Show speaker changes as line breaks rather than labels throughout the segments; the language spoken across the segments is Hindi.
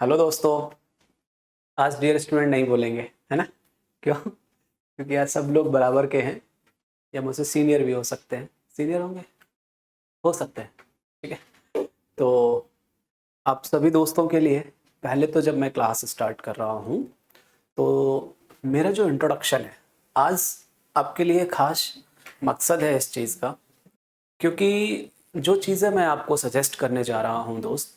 हेलो दोस्तों। आज डियर स्टूडेंट नहीं बोलेंगे, है ना? क्यों? क्योंकि आज सब लोग बराबर के हैं या मुझसे सीनियर भी हो सकते हैं। सीनियर होंगे, हो सकते हैं। ठीक है, तो आप सभी दोस्तों के लिए पहले तो जब मैं क्लास स्टार्ट कर रहा हूँ तो मेरा जो इंट्रोडक्शन है आज आपके लिए खास मकसद है इस चीज़ का, क्योंकि जो चीज़ें मैं आपको सजेस्ट करने जा रहा हूँ दोस्त,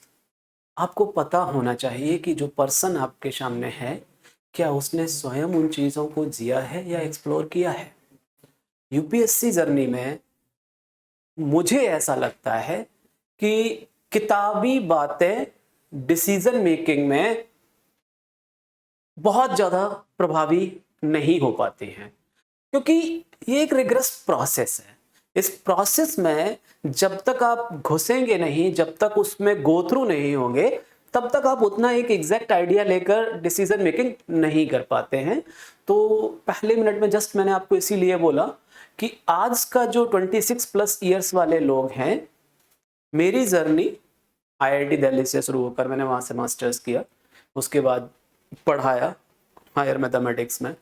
आपको पता होना चाहिए कि जो पर्सन आपके सामने है क्या उसने स्वयं उन चीज़ों को जिया है या एक्सप्लोर किया है। यूपीएससी जर्नी में मुझे ऐसा लगता है कि किताबी बातें डिसीजन मेकिंग में बहुत ज़्यादा प्रभावी नहीं हो पाती हैं, क्योंकि ये एक रिग्रेस प्रोसेस है। इस प्रोसेस में जब तक आप घुसेंगे नहीं, जब तक उसमें गो थ्रू नहीं होंगे, तब तक आप उतना एक एग्जैक्ट आइडिया लेकर डिसीजन मेकिंग नहीं कर पाते हैं। तो पहले मिनट में जस्ट मैंने आपको इसीलिए बोला कि आज का जो 26 प्लस ईयर्स वाले लोग हैं, मेरी जर्नी आईआईटी दिल्ली से शुरू होकर मैंने वहाँ से मास्टर्स किया, उसके बाद पढ़ाया हायर मैथमेटिक्स में।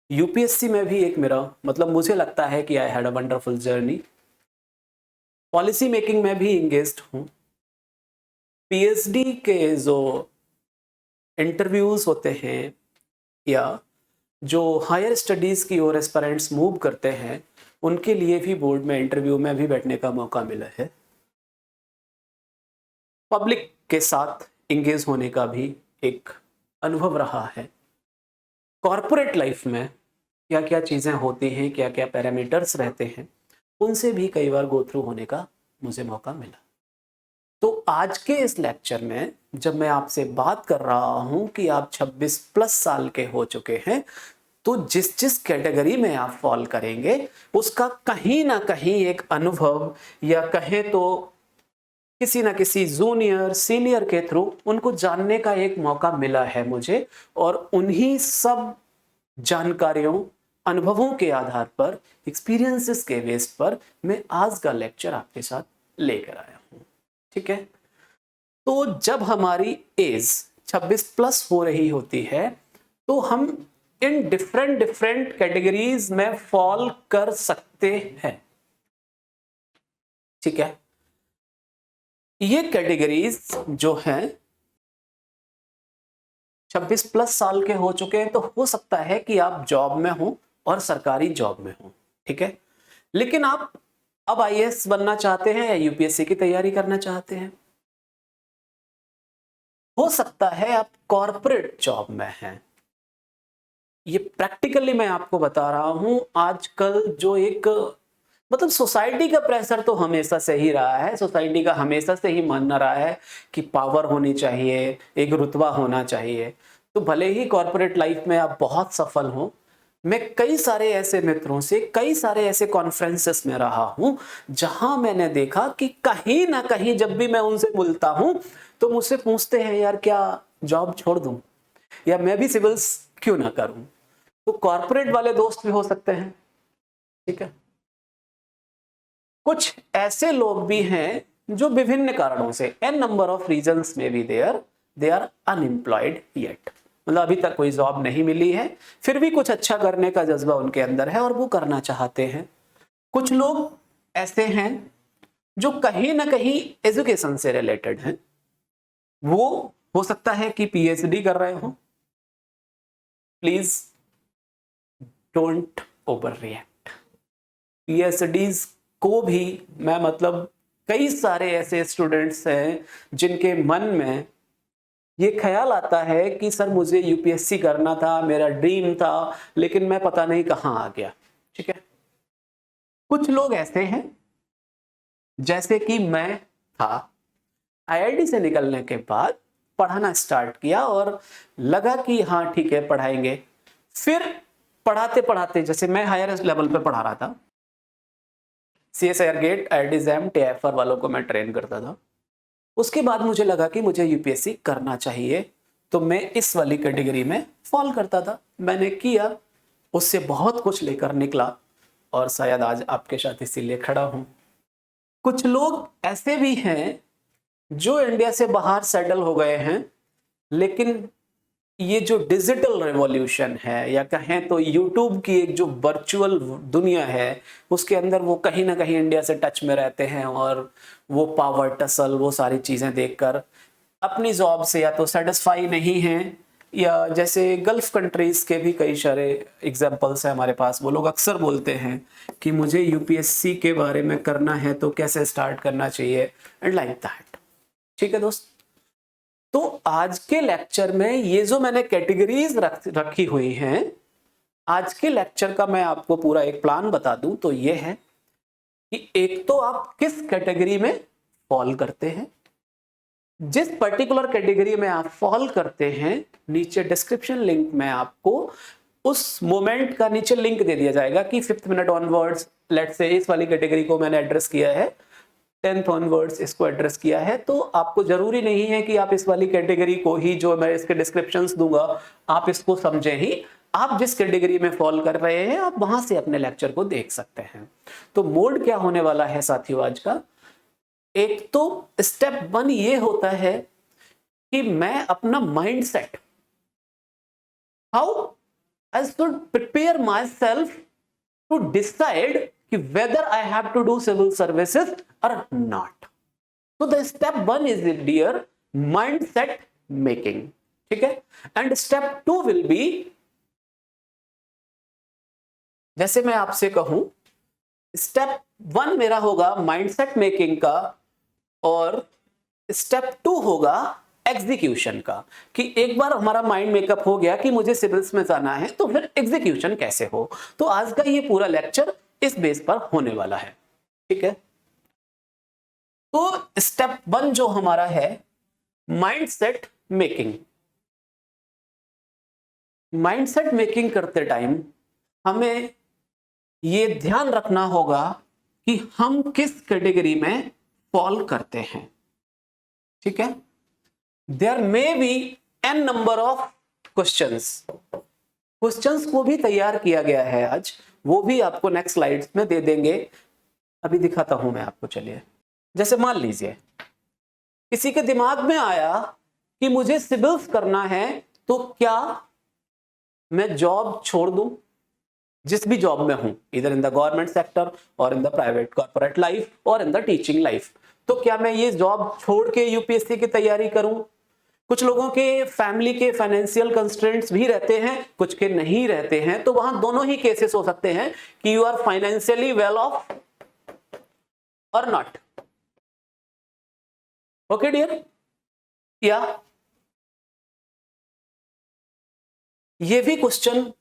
यूपीएससी में भी एक मेरा मतलब मुझे लगता है कि I had a wonderful journey. Policy making में भी इंगेज्ड हूँ। पीएचडी के जो इंटरव्यूज होते हैं या जो हायर स्टडीज की ओर एस्पिरेंट्स मूव करते हैं, उनके लिए भी बोर्ड में इंटरव्यू में भी बैठने का मौका मिला है। पब्लिक के साथ इंगेज होने का भी एक अनुभव रहा है। कॉरपोरेट लाइफ में क्या क्या चीज़ें होती हैं, क्या क्या पैरामीटर्स रहते हैं, उनसे भी कई बार गो थ्रू होने का मुझे मौका मिला। तो आज के इस लेक्चर में जब मैं आपसे बात कर रहा हूं कि आप 26 प्लस साल के हो चुके हैं, तो जिस जिस कैटेगरी में आप फॉल करेंगे उसका कहीं ना कहीं एक अनुभव या कहें तो किसी ना किसी जूनियर सीनियर के थ्रू उनको जानने का एक मौका मिला है मुझे। और उन्हीं सब जानकारियों अनुभवों के आधार पर, एक्सपीरियंसेस के बेस पर मैं आज का लेक्चर आपके साथ लेकर आया हूं। ठीक है, तो जब हमारी एज 26 प्लस हो रही होती है तो हम इन डिफरेंट डिफरेंट कैटेगरीज में फॉल कर सकते हैं। ठीक है, ये कैटेगरीज जो हैं 26 प्लस साल के हो चुके हैं तो हो सकता है कि आप जॉब में हो और सरकारी जॉब में हो। ठीक है, लेकिन आप अब आईएएस बनना चाहते हैं या यूपीएससी की तैयारी करना चाहते हैं। हो सकता है आप कॉर्पोरेट जॉब में हैं। ये प्रैक्टिकली मैं आपको बता रहा हूं, आजकल जो एक मतलब सोसाइटी का प्रेशर तो हमेशा से ही रहा है। सोसाइटी का हमेशा से ही मानना रहा है कि पावर होनी चाहिए, एक रुतबा होना चाहिए। तो भले ही कॉर्पोरेट लाइफ में आप बहुत सफल हो, मैं कई सारे ऐसे मित्रों से, कई सारे ऐसे कॉन्फ्रेंसेस में रहा हूं जहां मैंने देखा कि कहीं ना कहीं जब भी मैं उनसे मिलता हूं तो मुझसे पूछते हैं, यार क्या जॉब छोड़ दूं या मैं भी सिविल्स क्यों ना करूं। तो कॉर्पोरेट वाले दोस्त भी हो सकते हैं। ठीक है, कुछ ऐसे लोग भी हैं जो विभिन्न कारणों से, एन नंबर ऑफ रीजंस में be there, they are unemployed yet, मतलब अभी तक कोई जॉब नहीं मिली है, फिर भी कुछ अच्छा करने का जज्बा उनके अंदर है और वो करना चाहते हैं। कुछ लोग ऐसे हैं जो कहीं ना कहीं एजुकेशन से रिलेटेड हैं। वो हो सकता है कि पीएचडी कर रहे हो। Please don't over react. PhDs को भी मैं मतलब कई सारे ऐसे स्टूडेंट्स हैं जिनके मन में ये ख्याल आता है कि सर मुझे यूपीएससी करना था, मेरा ड्रीम था, लेकिन मैं पता नहीं कहां आ गया। ठीक है, कुछ लोग ऐसे हैं जैसे कि मैं था, आईआईटी से निकलने के बाद पढ़ाना स्टार्ट किया और लगा कि हाँ ठीक है पढ़ाएंगे। फिर पढ़ाते पढ़ाते, जैसे मैं हायर लेवल पे पढ़ा रहा था, CSIR GATE, IIT exam, TFR वालों को मैं ट्रेन करता था। उसके बाद मुझे लगा कि मुझे यूपीएससी करना चाहिए, तो मैं इस वाली कैटेगरी में फॉल करता था। मैंने किया, उससे बहुत कुछ लेकर निकला और शायद आज आपके साथ इसीलिए खड़ा हूं। कुछ लोग ऐसे भी हैं जो इंडिया से बाहर सेटल हो गए हैं लेकिन ये जो डिजिटल रेवोल्यूशन है, या कहें तो यूट्यूब की एक जो वर्चुअल दुनिया है, उसके अंदर वो कहीं ना कहीं इंडिया से टच में रहते हैं, और वो पावर टसल, वो सारी चीजें देखकर अपनी जॉब से या तो सेटिस्फाई नहीं हैं, या जैसे गल्फ कंट्रीज के भी कई सारे एग्जांपल्स हैं हमारे पास। वो लोग अक्सर बोलते हैं कि मुझे यूपीएससी के बारे में करना है तो कैसे स्टार्ट करना चाहिए, एंड लाइक दैट। ठीक है दोस्त, तो आज के लेक्चर में ये जो मैंने कैटेगरीज रखी हुई हैं, आज के लेक्चर का मैं आपको पूरा एक प्लान बता दूं तो ये है कि एक तो आप किस कैटेगरी में फॉल करते हैं। जिस पर्टिकुलर कैटेगरी में आप फॉल करते हैं, नीचे डिस्क्रिप्शन लिंक में आपको उस मोमेंट का नीचे लिंक दे दिया जाएगा कि 5th minute onwards, let's say इस वाली कैटेगरी को मैंने एड्रेस किया है, 10th ऑनवर्ड्स इसको एड्रेस किया है, तो आपको जरूरी नहीं है कि आप इस वाली कैटेगरी को ही, जो मैं इसके डिस्क्रिप्शंस दूंगा, आप इसको समझे ही। आप जिस कैटेगरी में फॉल कर रहे हैं, आप वहां से अपने लेक्चर को देख सकते हैं। तो मोड क्या होने वाला है साथियों आज का, एक तो स्टेप 1 ये होता है कि मैं अपना mind set, how I should prepare myself to decide कि whether I have to do civil services or not. So the step 1 is dear mindset making. ठीक है, and step 2 will be, जैसे मैं आपसे कहूं, स्टेप 1 मेरा होगा माइंडसेट मेकिंग का, और स्टेप 2 होगा एग्जीक्यूशन का, कि एक बार हमारा माइंड मेकअप हो गया कि मुझे सिविल्स में जाना है, तो फिर एग्जीक्यूशन कैसे हो। तो आज का ये पूरा लेक्चर इस बेस पर होने वाला है। ठीक है, तो स्टेप 1 जो हमारा है माइंडसेट मेकिंग। माइंडसेट मेकिंग करते टाइम हमें ये ध्यान रखना होगा कि हम किस कैटेगरी में फॉल करते हैं। ठीक है, there may be an number of questions को भी तैयार किया गया है आज, वो भी आपको नेक्स्ट स्लाइड्स में दे देंगे। अभी दिखाता हूं मैं आपको, चलिए। जैसे मान लीजिए किसी के दिमाग में आया कि मुझे सिविल्स करना है, तो क्या मैं जॉब छोड़ दूं, जिस भी जॉब में हूं, इधर इन द गवर्नमेंट सेक्टर और in the private corporate life और इन द टीचिंग लाइफ, तो क्या मैं ये जॉब छोड़ के यूपीएससी की तैयारी करूं। कुछ लोगों के फैमिली के फाइनेंशियल कंस्ट्रेंट्स भी रहते हैं, कुछ के नहीं रहते हैं, तो वहां दोनों ही केसेस हो सकते हैं कि you are financially well off और नॉट। ओके डियर, या ये भी क्वेश्चन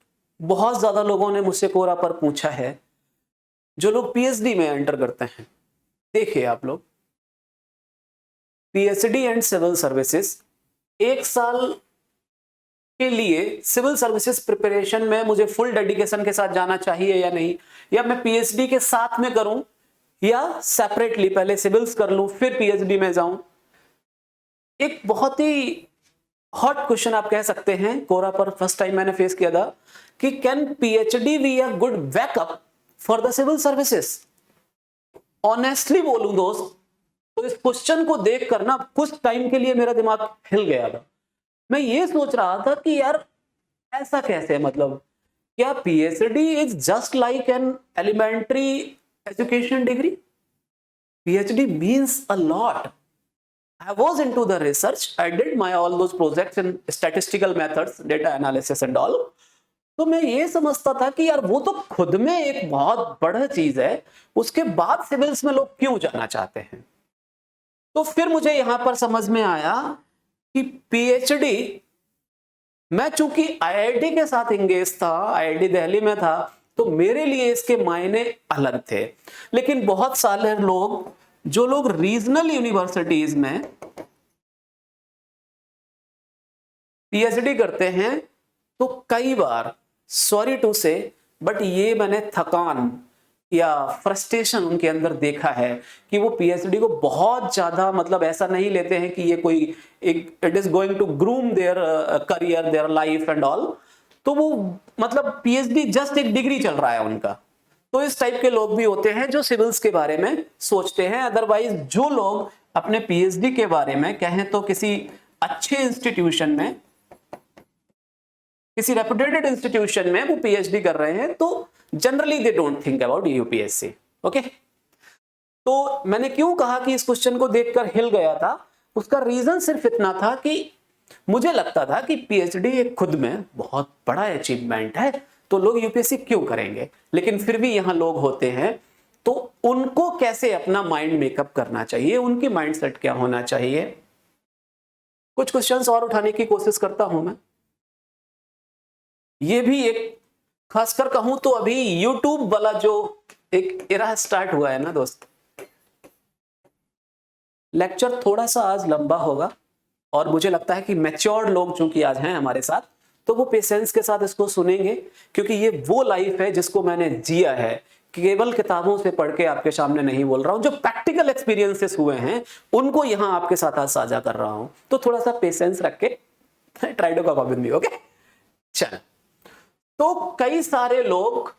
बहुत ज्यादा लोगों ने मुझसे कोरा पर पूछा है, जो लोग पीएचडी में एंटर करते हैं। देखिए आप लोग, पीएचडी एंड सिविल सर्विसेज, एक साल के लिए सिविल सर्विसेज प्रिपरेशन में मुझे फुल डेडिकेशन के साथ जाना चाहिए या नहीं, या मैं पीएचडी के साथ में करूं, या सेपरेटली पहले सिविल्स कर लूं फिर पीएचडी में जाऊं। एक बहुत ही हॉट क्वेश्चन आप कह सकते हैं, कोरा पर फर्स्ट टाइम मैंने फेस किया था, कि can PhD be a good backup for the civil services. Honestly बोलूं दोस्त, तो इस क्वेश्चन को देखकर ना कुछ टाइम के लिए मेरा दिमाग हिल गया था। मैं ये सोच रहा था कि यार ऐसा कैसे, मतलब क्या PhD is just like an elementary education degree? PhD means a lot. I was into the research. I did my all those projects in statistical methods, data analysis and all. तो मैं ये समझता था कि यार वो तो खुद में एक बहुत बड़ा चीज है, उसके बाद सिविल्स में लोग क्यों जाना चाहते हैं। तो फिर मुझे यहां पर समझ में आया कि पीएचडी, मैं चूंकि आईआईटी के साथ इंगेज था, आईआईटी दिल्ली में था, तो मेरे लिए इसके मायने अलग थे। लेकिन बहुत सारे लोग, जो लोग रीजनल यूनिवर्सिटीज में पीएचडी करते हैं, तो कई बार, सॉरी टू से, बट ये मैंने थकान या फ्रस्ट्रेशन उनके अंदर देखा है कि वो पीएचडी को बहुत ज्यादा, मतलब ऐसा नहीं लेते हैं कि ये कोई एक, it is going to groom their career, their life and all. तो वो मतलब पीएचडी जस्ट एक डिग्री चल रहा है उनका। तो इस टाइप के लोग भी होते हैं जो सिविल्स के बारे में सोचते हैं। अदरवाइज जो लोग अपने पीएचडी के बारे में कहें तो किसी अच्छे इंस्टीट्यूशन में, किसी रेपुटेटेड इंस्टीट्यूशन में वो पीएचडी कर रहे हैं, तो generally they don't think about UPSC. Okay, तो मैंने क्यों कहा कि इस क्वेश्चन को देखकर हिल गया था, उसका रीजन सिर्फ इतना था कि मुझे लगता था कि पीएचडी एक खुद में बहुत बड़ा अचीवमेंट है, तो लोग यूपीएससी क्यों करेंगे, लेकिन फिर भी यहां लोग होते हैं, तो उनको कैसे अपना माइंड मेकअप करना चाहिए, उनकी माइंडसेट क्या होना चाहिए, कुछ क्वेश्चंस और उठाने की कोशिश करता हूं मैं। ये भी एक, खासकर कहूं तो अभी यूट्यूब वाला जो एक एरा स्टार्ट हुआ है ना दोस्त, लेक्चर थोड़ा सा आज लंबा होगा, और मुझे लगता है कि मैच्योर्ड लोग चूंकि आज हैं हमारे साथ, तो वो पेशेंस के साथ इसको सुनेंगे, क्योंकि ये वो लाइफ है जिसको मैंने जिया है, केवल किताबों से पढ़ के आपके सामने नहीं बोल रहा हूं, जो प्रैक्टिकल एक्सपीरियंसेस हुए हैं उनको यहां आपके साथ आज साझा कर रहा हूं, तो थोड़ा सा पेशेंस रख के ट्राइडो का पाबंदी। ओके, चल, तो कई सारे लोग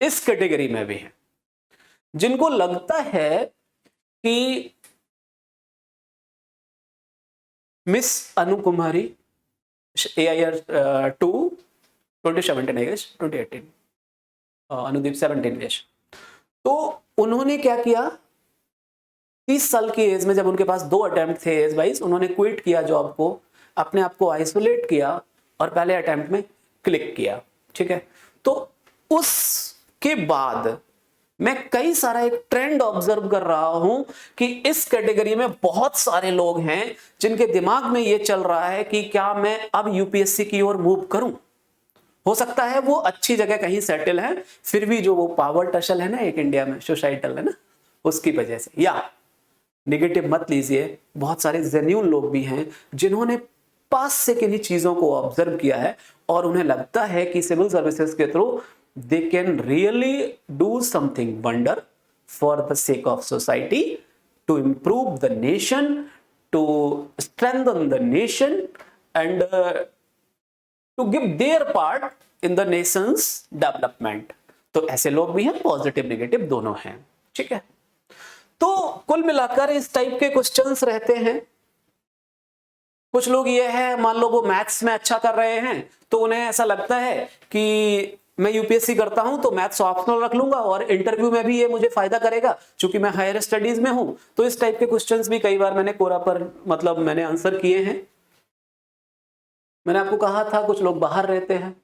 इस कैटेगरी में भी हैं जिनको लगता है कि Miss Anu Kumari AIR 2 2017 I guess 2018, Anudeep 17 years, तो उन्होंने क्या किया, 30 साल की एज में जब उनके पास 2 अटेम्प्ट थे एज वाइज, उन्होंने क्विट किया जॉब को, अपने आप को आइसोलेट किया और पहले अटेम्प्ट में क्लिक किया। ठीक है, तो उसके बाद मैं कई सारा एक ट्रेंड ऑब्जर्व कर रहा हूं कि इस कैटेगरी में बहुत सारे लोग हैं जिनके दिमाग में यह चल रहा है कि क्या मैं अब यूपीएससी की ओर मूव करूं। हो सकता है वो अच्छी जगह कहीं सेटल है, फिर भी जो वो पावर टसल है ना एक इंडिया में, सोसाइटल है ना, उसकी वजह से, या निगेटिव मत लीजिए, बहुत सारे जेन्युइन लोग भी हैं जिन्होंने पास से किन्हीं चीजों को ऑब्जर्व किया है और उन्हें लगता है कि सिविल सर्विसेज के through they can really do something wonder for the sake of society, to improve the nation, to strengthen the nation, and to give their part in the nation's development। तो ऐसे लोग भी हैं, पॉजिटिव नेगेटिव दोनों हैं। ठीक है, तो कुल मिलाकर इस टाइप के क्वेश्चंस रहते हैं। कुछ लोग ये है, मान लो वो मैथ्स में अच्छा कर रहे हैं, तो उन्हें ऐसा लगता है कि मैं यूपीएससी करता हूं तो मैथ्स ऑप्शनल रख लूंगा और इंटरव्यू में भी ये मुझे फायदा करेगा क्योंकि मैं हायर स्टडीज में हूं। तो इस टाइप के क्वेश्चंस भी कई बार मैंने कोरा पर मतलब मैंने आंसर किए हैं। मैंने आपको कहा था कुछ लोग बाहर रहते हैं।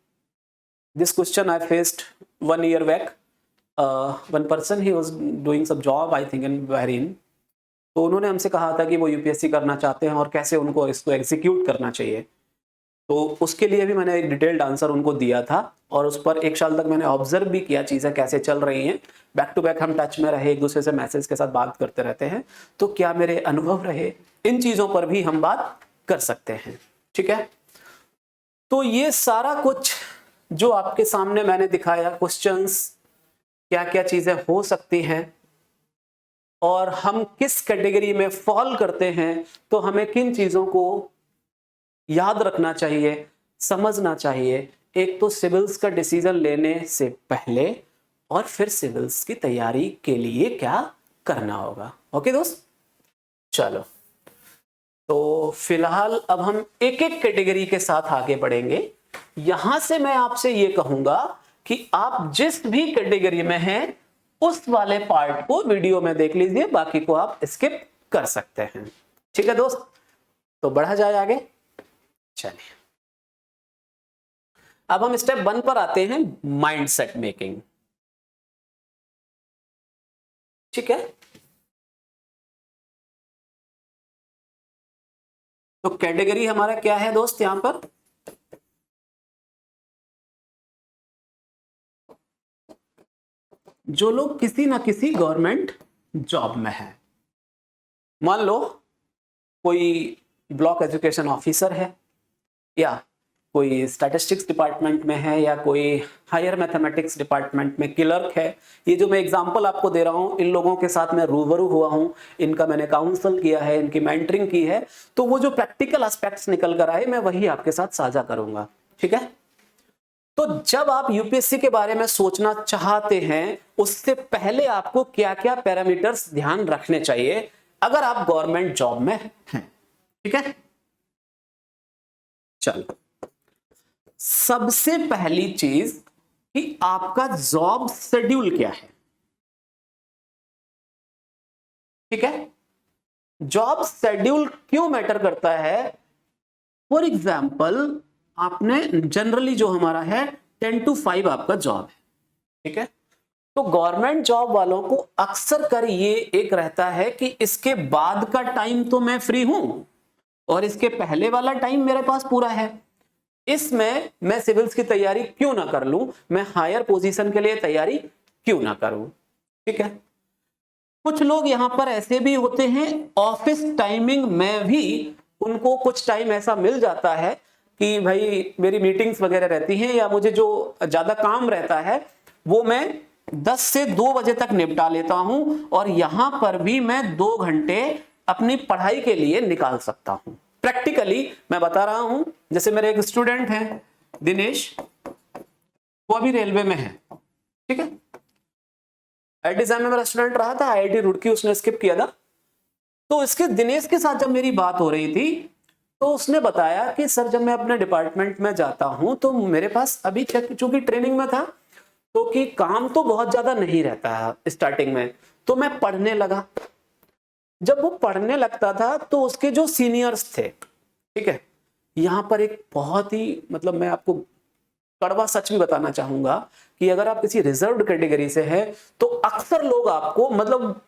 This question I faced 1 year back, one person ही was doing some job I think in Bahrain, तो उन्होंने हमसे कहा था कि वो यूपीएससी करना चाहते हैं और कैसे उनको इसको एग्जीक्यूट करना चाहिए। तो उसके लिए भी मैंने एक डिटेल्ड आंसर उनको दिया था और उस पर 1 साल तक मैंने ऑब्जर्व भी किया चीज़ें कैसे चल रही हैं। बैक टू बैक हम टच में रहे, एक दूसरे से मैसेज के साथ बात करते रहते हैं, तो क्या मेरे अनुभव रहे, इन चीज़ों पर भी हम बात कर सकते हैं। ठीक है, तो ये सारा कुछ जो आपके सामने मैंने दिखाया, क्वेश्चंस क्या क्या चीज़ें हो सकती हैं और हम किस कैटेगरी में फॉल करते हैं, तो हमें किन चीज़ों को याद रखना चाहिए, समझना चाहिए। एक तो सिविल्स का डिसीजन लेने से पहले और फिर सिविल्स की तैयारी के लिए क्या करना होगा। ओके दोस्त, चलो, तो फिलहाल अब हम एक एक कैटेगरी के साथ आगे बढ़ेंगे। यहां से मैं आपसे ये कहूंगा कि आप जिस भी कैटेगरी में हैं उस वाले पार्ट को वीडियो में देख लीजिए, बाकी को आप स्किप कर सकते हैं। ठीक है दोस्त, तो बढ़ा जाए आगे। चलिए, अब हम स्टेप 1 पर आते हैं, माइंडसेट मेकिंग। ठीक है, तो कैटेगरी हमारा क्या है दोस्त, यहां पर जो लोग किसी ना किसी गवर्नमेंट जॉब में हैं। मान लो कोई ब्लॉक एजुकेशन ऑफिसर है, या कोई स्टैटिस्टिक्स डिपार्टमेंट में है, या कोई हायर मैथमेटिक्स डिपार्टमेंट में क्लर्क है। ये जो मैं एग्जांपल आपको दे रहा हूँ, इन लोगों के साथ मैं रूबरू हुआ हूँ, इनका मैंने काउंसल किया है, इनकी मेंटरिंग की है, तो वो जो प्रैक्टिकल एस्पेक्ट्स निकल कर आए मैं वही आपके साथ साझा करूंगा। ठीक है, तो जब आप यूपीएससी के बारे में सोचना चाहते हैं, उससे पहले आपको क्या क्या पैरामीटर्स ध्यान रखने चाहिए अगर आप गवर्नमेंट जॉब में हैं। ठीक है, चलो, सबसे पहली चीज कि आपका जॉब शेड्यूल क्या है। ठीक है, जॉब शेड्यूल क्यों मैटर करता है? फॉर एग्जाम्पल, आपने जनरली जो हमारा है 10 to 5 आपका जॉब है। ठीक है, तो गवर्नमेंट जॉब वालों को अक्सर कर ये एक रहता है कि इसके बाद का टाइम तो मैं फ्री हूं और इसके पहले वाला टाइम मेरे पास पूरा है, इसमें मैं सिविल्स की तैयारी क्यों ना कर लूं, मैं हायर पोजीशन के लिए तैयारी क्यों ना करूं। ठीक है, कुछ लोग यहां पर ऐसे भी होते हैं, ऑफिस टाइमिंग में भी उनको कुछ टाइम ऐसा मिल जाता है कि भाई मेरी मीटिंग्स वगैरह रहती हैं या मुझे जो ज्यादा काम रहता है वो मैं 10 से 2 बजे तक निपटा लेता हूं और यहां पर भी मैं 2 घंटे अपनी पढ़ाई के लिए निकाल सकता हूं। प्रैक्टिकली मैं बता रहा हूं, जैसे मेरे एक स्टूडेंट हैं दिनेश, वो अभी रेलवे में है। ठीक है, आईआईटी एग्जाम में मेरा स्टूडेंट रहा था, आईआईटी रुड़की उसने स्किप किया था। तो इसके दिनेश के साथ जब मेरी बात हो रही थी तो उसने बताया कि सर जब मैं अपने डिपार्टमेंट में जाता हूं तो मेरे पास अभी चूंकि ट्रेनिंग में था तो कि काम तो बहुत ज्यादा नहीं रहता है स्टार्टिंग में, तो मैं पढ़ने लगा। जब वो पढ़ने लगता था तो उसके जो सीनियर्स थे, ठीक है, यहां पर एक बहुत ही मतलब मैं आपको कड़वा सच भी बताना चाहूंगा कि अगर आप किसी रिजर्व्ड कैटेगरी से हैं तो अक्सर लोग आपको, मतलब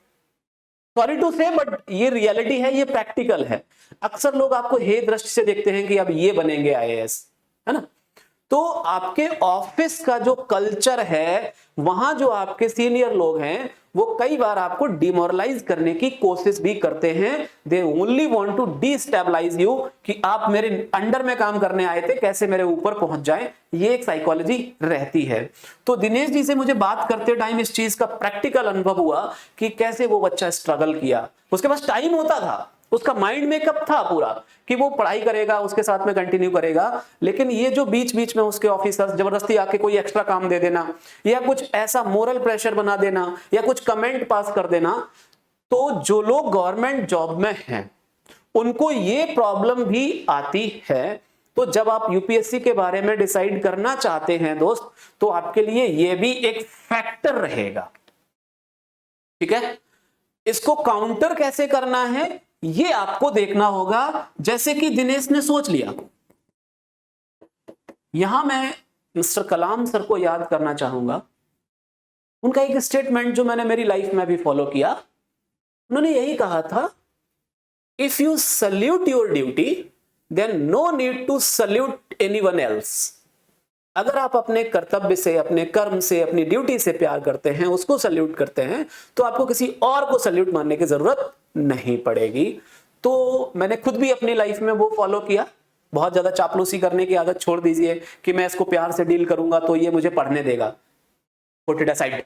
सॉरी टू से बट ये रियलिटी है, ये प्रैक्टिकल है, अक्सर लोग आपको हे दृष्टि से देखते हैं कि अब ये बनेंगे आईएएस, है ना। तो आपके ऑफिस का जो कल्चर है, वहां जो आपके सीनियर लोग हैं वो कई बार आपको डिमोरलाइज करने की कोशिश भी करते हैं। They only want to destabilise you कि आप मेरे अंडर में काम करने आए थे, कैसे मेरे ऊपर पहुंच जाए, ये एक साइकोलॉजी रहती है। तो दिनेश जी से मुझे बात करते टाइम इस चीज का प्रैक्टिकल अनुभव हुआ कि कैसे वो बच्चा स्ट्रगल किया। उसके पास टाइम होता था, उसका माइंड मेकअप था पूरा कि वो पढ़ाई करेगा, उसके साथ में कंटिन्यू करेगा, लेकिन ये जो बीच बीच में उसके ऑफिसर्स जबरदस्ती आके कोई एक्स्ट्रा काम दे देना या कुछ ऐसा मोरल प्रेशर बना देना या कुछ कमेंट पास कर देना, तो जो लोग गवर्नमेंट जॉब में हैं उनको ये प्रॉब्लम भी आती है। तो जब आप यूपीएससी के बारे में डिसाइड करना चाहते हैं दोस्त, तो आपके लिए ये भी एक फैक्टर रहेगा। ठीक है, इसको काउंटर कैसे करना है ये आपको देखना होगा। जैसे कि दिनेश ने सोच लिया, यहां मैं मिस्टर कलाम सर को याद करना चाहूंगा, उनका एक स्टेटमेंट जो मैंने मेरी लाइफ में भी फॉलो किया। उन्होंने यही कहा था, if you salute your duty then no need to salute anyone else. अगर आप अपने कर्तव्य से, अपने कर्म से, अपनी ड्यूटी से प्यार करते हैं, उसको सल्यूट करते हैं, तो आपको किसी और को सल्यूट मारने की जरूरत नहीं पड़ेगी। तो मैंने खुद भी अपनी लाइफ में वो फॉलो किया। बहुत ज्यादा चापलूसी करने की आदत छोड़ दीजिए कि मैं इसको प्यार से डील करूंगा तो ये मुझे पढ़ने देगा। Put it aside,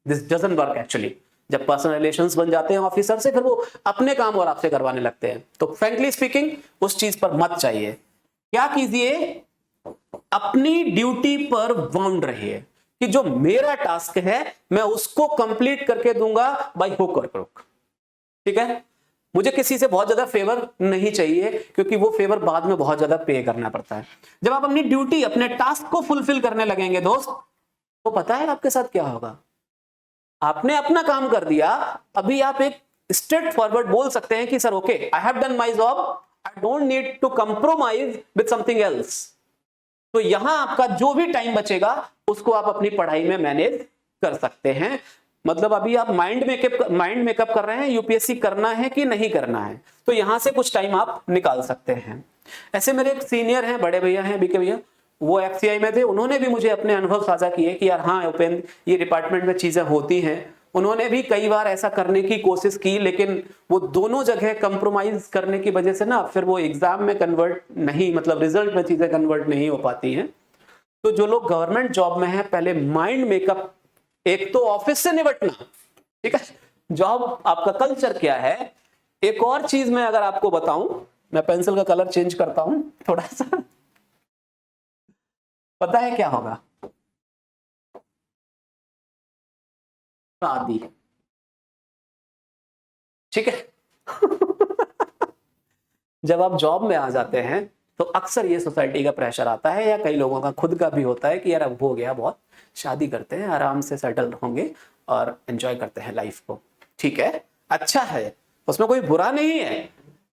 this doesn't work actually. जब पर्सनल रिलेशंस बन जाते हैं ऑफिसर से, फिर वो अपने काम और आपसे करवाने लगते हैं। तो फ्रैंकली स्पीकिंग उस चीज पर मत चाहिए। क्या कीजिए, अपनी ड्यूटी पर बाउंड रहिए कि जो मेरा टास्क है मैं उसको कंप्लीट करके दूंगा बाय हुक और क्रुक। ठीक है, मुझे किसी से बहुत ज्यादा फेवर नहीं चाहिए क्योंकि वो फेवर बाद में बहुत ज्यादा पे करना पड़ता है। जब आप अपनी ड्यूटी, अपने टास्क को फुलफिल करने लगेंगे दोस्त, तो पता है आपके साथ क्या होगा। आपने अपना काम कर दिया, अभी आप एक स्ट्रेट फॉरवर्ड बोल सकते हैं कि sir okay, I have done my job, I don't need to compromise with something else. तो यहां आपका जो भी टाइम बचेगा उसको आप अपनी पढ़ाई में मैनेज कर सकते हैं। मतलब अभी आप माइंड मेकअप कर रहे हैं, यूपीएससी करना है कि नहीं करना है, तो यहां से कुछ टाइम आप निकाल सकते हैं। ऐसे मेरे एक सीनियर हैं, बड़े भैया हैं, बीके भैया, वो एफसीआई में थे। उन्होंने भी मुझे अपने अनुभव साझा किए कि यार हाँ उपेंद्र, ये डिपार्टमेंट में चीजें होती हैं। उन्होंने भी कई बार ऐसा करने की कोशिश की, लेकिन वो दोनों जगह कंप्रोमाइज करने की वजह से ना फिर वो एग्जाम में कन्वर्ट नहीं, मतलब रिजल्ट में चीजें कन्वर्ट नहीं हो पाती हैं। तो जो लोग गवर्नमेंट जॉब में हैं, पहले माइंड मेकअप, एक तो ऑफिस से निपटना, ठीक है, जॉब आपका कल्चर क्या है। एक और चीज मैं अगर आपको बताऊं, मैं पेंसिल का कलर चेंज करता हूं थोड़ा सा, पता है क्या होगा, शादी। ठीक है जब आप जॉब में आ जाते हैं तो अक्सर ये सोसाइटी का प्रेशर आता है, या कई लोगों का खुद का भी होता है कि यार अब हो गया बहुत, शादी करते हैं, आराम से सेटल होंगे और एंजॉय करते हैं लाइफ को। ठीक है, अच्छा है, उसमें कोई बुरा नहीं है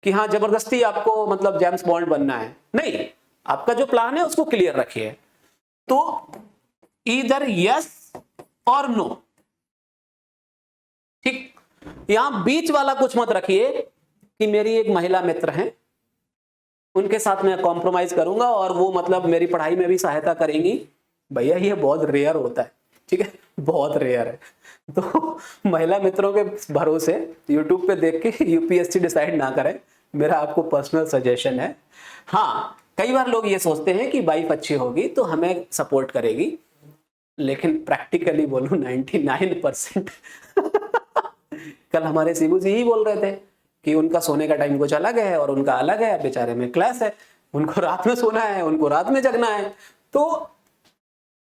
कि हाँ जबरदस्ती आपको मतलब जेम्स बॉन्ड बनना है, नहीं, आपका जो प्लान है उसको क्लियर रखिए। तो ईदर यस और नो, ठीक। यहां बीच वाला कुछ मत रखिए कि मेरी एक महिला मित्र हैं, उनके साथ मैं कॉम्प्रोमाइज करूंगा और वो मतलब मेरी पढ़ाई में भी सहायता करेंगी। भैया ये बहुत रेयर होता है, ठीक है, बहुत रेयर है। तो महिला मित्रों के भरोसे यूट्यूब पे देख के यूपीएससी डिसाइड ना करें, मेरा आपको पर्सनल सजेशन है। हाँ, कई बार लोग ये सोचते हैं कि वाइफ अच्छी होगी तो हमें सपोर्ट करेगी, लेकिन प्रैक्टिकली बोलूं 99% कल हमारे शिबू जी ही बोल रहे थे कि उनका सोने का टाइम कुछ अलग है और उनका अलग है, बेचारे में क्लास है, उनको रात में सोना है, उनको रात में जगना है। तो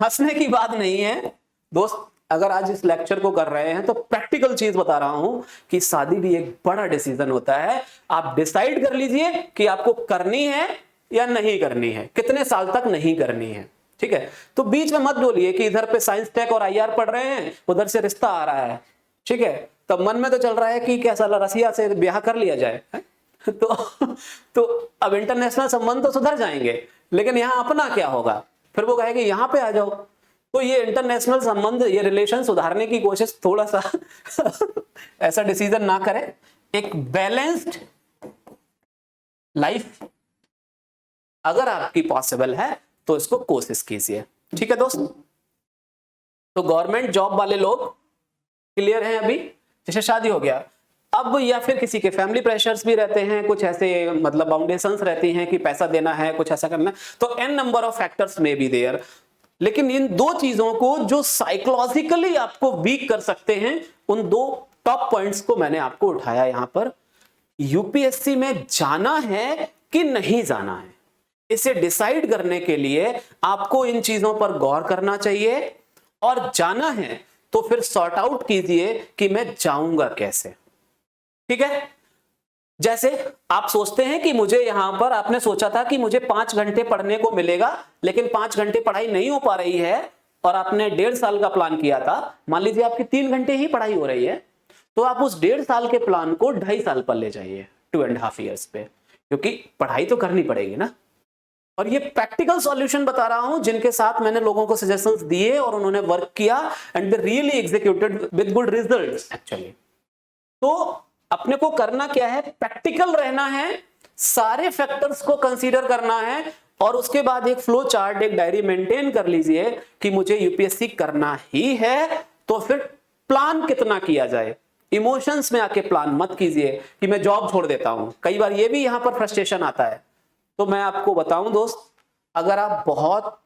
हंसने की बात नहीं है दोस्त, अगर आज इस लेक्चर को कर रहे हैं तो प्रैक्टिकल चीज बता रहा हूं कि शादी भी एक बड़ा डिसीजन होता है। आप डिसाइड कर लीजिए कि आपको करनी है या नहीं करनी है, कितने साल तक नहीं करनी है, ठीक है। तो बीच में मत बोलिए कि इधर पे साइंस टेक और आईआर पढ़ रहे हैं, उधर से रिश्ता आ रहा है, ठीक है, तब मन में तो चल रहा है कि क्या साला रसिया से ब्याह कर लिया जाए तो अब इंटरनेशनल संबंध तो सुधर जाएंगे, लेकिन यहां अपना क्या होगा, फिर वो कहेगा यहां पे आ जाओ। तो ये इंटरनेशनल संबंध, ये रिलेशन सुधारने की कोशिश थोड़ा सा ऐसा डिसीजन ना करें। एक बैलेंस्ड लाइफ अगर आपकी पॉसिबल है तो इसको कोशिश कीजिए, ठीक है दोस्त। तो गवर्नमेंट जॉब वाले लोग क्लियर हैं अभी, जैसे शादी हो गया अब, या फिर किसी के फैमिली प्रेशर्स भी रहते हैं, कुछ ऐसे मतलब बाउंडेशंस रहती हैं कि पैसा देना है, कुछ ऐसा करना है, तो एन नंबर ऑफ फैक्टर्स में बी देयर। लेकिन इन दो चीजों को जो साइकोलॉजिकली आपको वीक कर सकते हैं, उन दो टॉप पॉइंट्स को मैंने आपको उठाया यहां पर। यूपीएससी में जाना है कि नहीं जाना है, इसे डिसाइड करने के लिए आपको इन चीजों पर गौर करना चाहिए, और जाना है तो फिर सॉर्ट आउट कीजिए कि मैं जाऊंगा कैसे, ठीक है। जैसे आप सोचते हैं कि मुझे यहां पर, आपने सोचा था कि मुझे 5 घंटे पढ़ने को मिलेगा, लेकिन 5 घंटे पढ़ाई नहीं हो पा रही है, और आपने 1.5 साल का प्लान किया था, मान लीजिए आपकी 3 घंटे ही पढ़ाई हो रही है, तो आप उस 1.5 साल के प्लान को 2.5 साल पर ले जाइए, 2.5 ईयर्स पे, क्योंकि पढ़ाई तो करनी पड़ेगी ना। और ये प्रैक्टिकल सॉल्यूशन बता रहा हूं जिनके साथ मैंने लोगों को सजेशंस दिए और उन्होंने वर्क किया and they really executed with good results actually. तो अपने को करना क्या है, प्रैक्टिकल रहना है, सारे फैक्टर्स को कंसीडर करना है, और उसके बाद एक फ्लो चार्ट, एक डायरी मेंटेन कर लीजिए कि मुझे यूपीएससी करना ही है, तो फिर प्लान कितना किया जाए। इमोशंस में आके प्लान मत कीजिए कि मैं जॉब छोड़ देता हूं, कई बार ये भी यहां पर फ्रस्ट्रेशन आता है। तो मैं आपको बताऊं दोस्त, अगर आप बहुत